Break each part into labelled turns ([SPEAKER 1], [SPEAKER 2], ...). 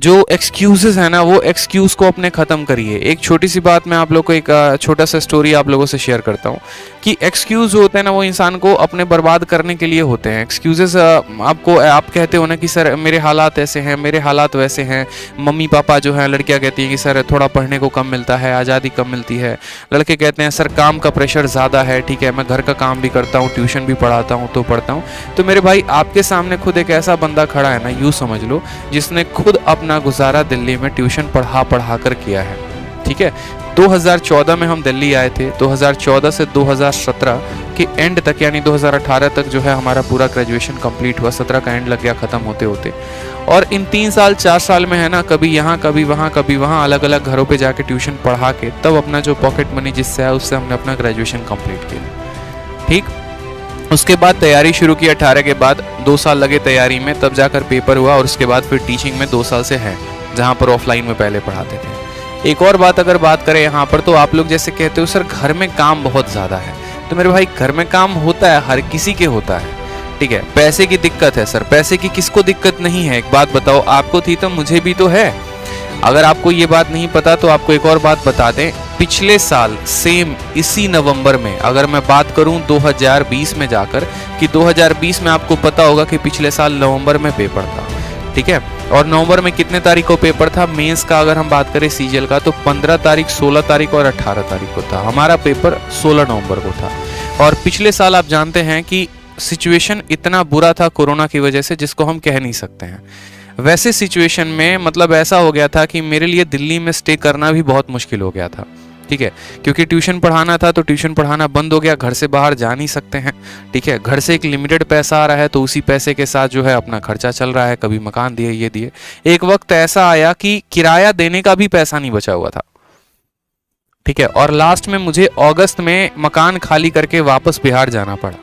[SPEAKER 1] जो एक्सक्यूजेस है ना, वो एक्सक्यूज़ को अपने ख़त्म करिए। एक छोटी सी बात मैं आप लोग को, एक छोटा सा स्टोरी आप लोगों से शेयर करता हूँ कि एक्सक्यूज़ होते हैं ना, वो इंसान को अपने बर्बाद करने के लिए होते हैं। एक्सक्यूजेस आपको, आप कहते हो ना कि सर मेरे हालात ऐसे हैं, मेरे हालात वैसे हैं, मम्मी पापा जो है, लड़कियाँ कहती हैं कि सर थोड़ा पढ़ने को कम मिलता है, आज़ादी कम मिलती है, लड़के कहते हैं सर काम का प्रेशर ज़्यादा है, ठीक है मैं घर का काम भी करता हूँ, ट्यूशन भी पढ़ाता हूँ तो पढ़ता हूँ। तो मेरे भाई आपके सामने खुद एक ऐसा बंदा खड़ा है ना, यूँ समझ लो, जिसने खुद अपना गुजारा दिल्ली में ट्यूशन पढ़ा कर किया है, ठीक है। 2014 में हम दिल्ली आए थे, 2014 से 2017 के एंड तक, यानी 2018 तक जो है हमारा पूरा ग्रेजुएशन कंप्लीट हुआ, 17 का एंड लग गया ख़त्म होते होते। और इन 3 साल 4 साल में है ना, कभी यहाँ कभी वहाँ अलग अलग घरों पे जाके ट्यूशन पढ़ा के तब अपना जो पॉकेट मनी जिससे आया उससे हमने अपना ग्रेजुएशन कंप्लीट किया, ठीक। उसके बाद तैयारी शुरू की 18 के बाद, 2 साल लगे तैयारी में, तब जाकर पेपर हुआ, और उसके बाद फिर टीचिंग में 2 साल से है, जहाँ पर ऑफलाइन में पहले पढ़ाते थे। एक और बात अगर बात करें यहाँ पर, तो आप लोग जैसे कहते हो सर घर में काम बहुत ज़्यादा है, तो मेरे भाई घर में काम होता है, हर किसी के होता है, ठीक है। पैसे की दिक्कत है सर, पैसे की किसको दिक्कत नहीं है? एक बात बताओ, आपको थी तो मुझे भी तो है। अगर आपको ये बात नहीं पता तो आपको एक और बात बता दें, पिछले साल सेम इसी नवंबर में, अगर मैं बात करूं 2020 में जाकर, कि 2020 में आपको पता होगा कि पिछले साल नवंबर में पेपर था, ठीक है। और नवंबर में कितने तारीख को पेपर था मेंस का? अगर हम बात करें सीजीएल का, तो 15 तारीख, 16 तारीख और 18 तारीख को था। हमारा पेपर 16 नवंबर को था। और पिछले साल आप जानते हैं कि सिचुएशन इतना बुरा था कोरोना की वजह से, जिसको हम कह नहीं सकते हैं। वैसे सिचुएशन में मतलब ऐसा हो गया था कि मेरे लिए दिल्ली में स्टे करना भी बहुत मुश्किल हो गया था, ठीक है, क्योंकि ट्यूशन पढ़ाना था तो ट्यूशन पढ़ाना बंद हो गया, घर से बाहर जा नहीं सकते हैं, ठीक है। घर से एक लिमिटेड पैसा आ रहा है, तो उसी पैसे के साथ जो है अपना खर्चा चल रहा है, कभी मकान दिए, ये दिए। एक वक्त ऐसा आया कि किराया देने का भी पैसा नहीं बचा हुआ था, ठीक है। और लास्ट में मुझे अगस्त में मकान खाली करके वापस बिहार जाना पड़ा।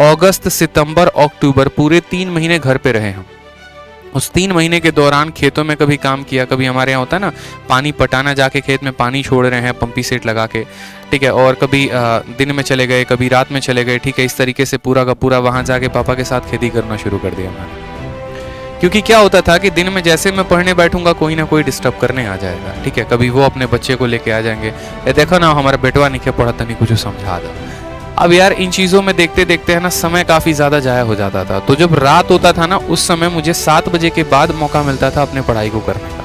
[SPEAKER 1] अगस्त, सितंबर, अक्टूबर, पूरे 3 महीने घर पे रहे हम। उस 3 महीने के दौरान खेतों में कभी काम किया, कभी हमारे यहाँ होता है ना पानी पटाना, जाके खेत में पानी छोड़ रहे हैं पंपी सेट लगा के, ठीक है। और कभी दिन में चले गए, कभी रात में चले गए, ठीक है। इस तरीके से पूरा का पूरा वहाँ जाके पापा के साथ खेती करना शुरू कर दिया मैंने। क्योंकि क्या होता था कि दिन में जैसे मैं पढ़ने बैठूंगा कोई ना कोई डिस्टर्ब करने आ जाएगा, ठीक है। कभी वो अपने बच्चे को लेके आ जाएंगे, ये देखो ना हमारा बेटवा नहीं पढ़ता, नहीं कुछ समझा दो। अब यार इन चीज़ों में देखते देखते है ना समय काफ़ी ज़्यादा जाया हो जाता था। तो जब रात होता था ना, उस समय मुझे 7 बजे के बाद मौका मिलता था अपने पढ़ाई को करने का,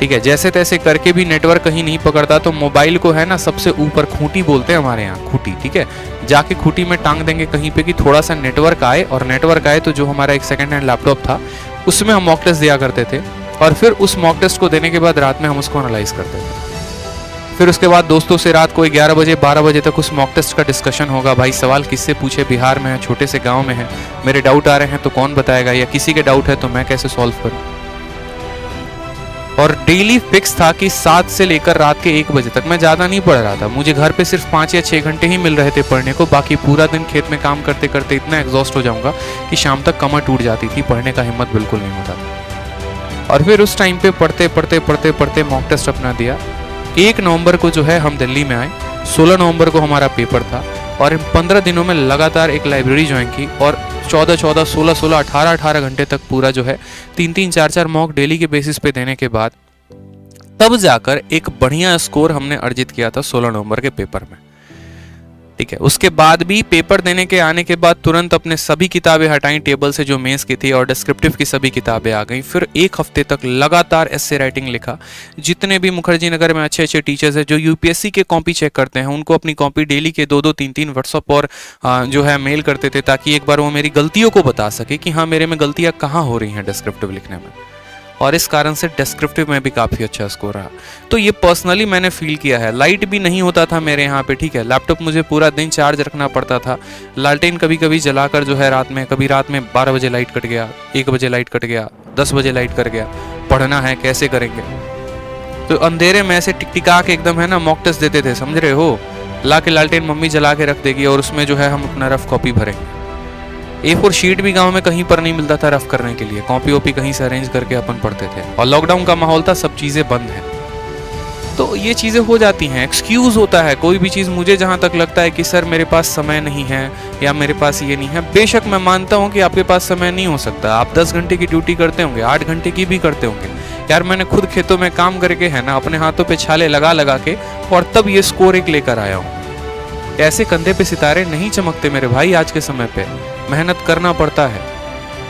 [SPEAKER 1] ठीक है। जैसे तैसे करके भी नेटवर्क कहीं नहीं पकड़ता, तो मोबाइल को है ना सबसे ऊपर, खूंटी बोलते हैं हमारे यहाँ, खूंटी, ठीक है, जाके खूंटी में टांग देंगे कहीं पे कि थोड़ा सा नेटवर्क आए। और नेटवर्क आए तो जो हमारा एक सेकेंड हैंड लैपटॉप था उसमें हम मॉक टेस्ट दिया करते थे, और फिर उस मॉक टेस्ट को देने के बाद रात में हम उसको एनालाइज करते थे। फिर उसके बाद दोस्तों से रात को 11 बजे 12 बजे तक उस मॉक टेस्ट का डिस्कशन होगा। भाई सवाल किससे पूछे, बिहार में है, छोटे से गांव में है, मेरे डाउट आ रहे हैं तो कौन बताएगा, या किसी के डाउट है तो मैं कैसे सॉल्व करूं। और डेली फिक्स था कि 7 से लेकर रात के 1 बजे तक मैं ज़्यादा नहीं पढ़ रहा था। मुझे घर पे सिर्फ 5 या 6 घंटे ही मिल रहे थे पढ़ने को, बाकी पूरा दिन खेत में काम करते करते इतना एग्जॉस्ट हो जाऊंगा कि शाम तक कमर टूट जाती थी, पढ़ने का हिम्मत बिल्कुल नहीं होता था। और फिर उस टाइम पे पढ़ते मॉक टेस्ट अपना दिया। 1 नवंबर को जो है हम दिल्ली में आए, 16 नवंबर को हमारा पेपर था, और इन 15 दिनों में लगातार एक लाइब्रेरी ज्वाइन की, और 14, 16, 18 घंटे तक पूरा जो है 3, 4 मॉक डेली के बेसिस पे देने के बाद तब जाकर एक बढ़िया स्कोर हमने अर्जित किया था 16 नवंबर के पेपर में, ठीक है। उसके बाद भी पेपर देने के आने के बाद तुरंत अपने सभी किताबें हटाई टेबल से जो मेंस की थी, और डिस्क्रिप्टिव की सभी किताबें आ गई। फिर 1 हफ्ते तक लगातार एस्से राइटिंग लिखा। जितने भी मुखर्जी नगर में अच्छे अच्छे टीचर्स हैं जो यूपीएससी के कॉपी चेक करते हैं, उनको अपनी कॉपी डेली के 2-2, 3-3 व्हाट्सअप और जो है मेल करते थे, ताकि एक बार वो मेरी गलतियों को बता सके कि हाँ मेरे में गलतियाँ कहाँ हो रही हैं डिस्क्रिप्टिव लिखने में। और इस कारण से डिस्क्रिप्टिव में भी काफ़ी अच्छा स्कोर रहा। तो ये पर्सनली मैंने फील किया है। लाइट भी नहीं होता था मेरे यहाँ पे, ठीक है। लैपटॉप मुझे पूरा दिन चार्ज रखना पड़ता था। लालटेन कभी कभी जलाकर जो है रात में, कभी रात में 12 बजे लाइट कट गया, 1 बजे लाइट कट गया, 10 बजे लाइट कट गया, पढ़ना है कैसे करेंगे। तो अंधेरे में ऐसे टिकटिका के एकदम है ना मॉक टेस्ट देते थे, समझ रहे हो। ला के लालटेन मम्मी जला के रख देगी, और उसमें जो है हम अपना रफ कॉपी भरेंगे। A4 शीट भी गांव में कहीं पर नहीं मिलता था रफ करने के लिए, कॉपी वॉपी कहीं से अरेंज करके अपन पढ़ते थे। और लॉकडाउन का माहौल था, सब चीज़ें बंद हैं, तो ये चीज़ें हो जाती हैं। एक्सक्यूज़ होता है कोई भी चीज़। मुझे जहाँ तक लगता है कि सर मेरे पास समय नहीं है या मेरे पास ये नहीं है, बेशक मैं मानता हूँ कि आपके पास समय नहीं हो सकता। आप 10 घंटे की ड्यूटी करते होंगे, 8 घंटे की भी करते होंगे, यार मैंने खुद खेतों में काम करके है ना अपने हाथों पे छाले लगा लगा के और तब ये स्कोर एक लेकर आया हूँ। ऐसे कंधे पे सितारे नहीं चमकते मेरे भाई, आज के समय पे मेहनत करना पड़ता है।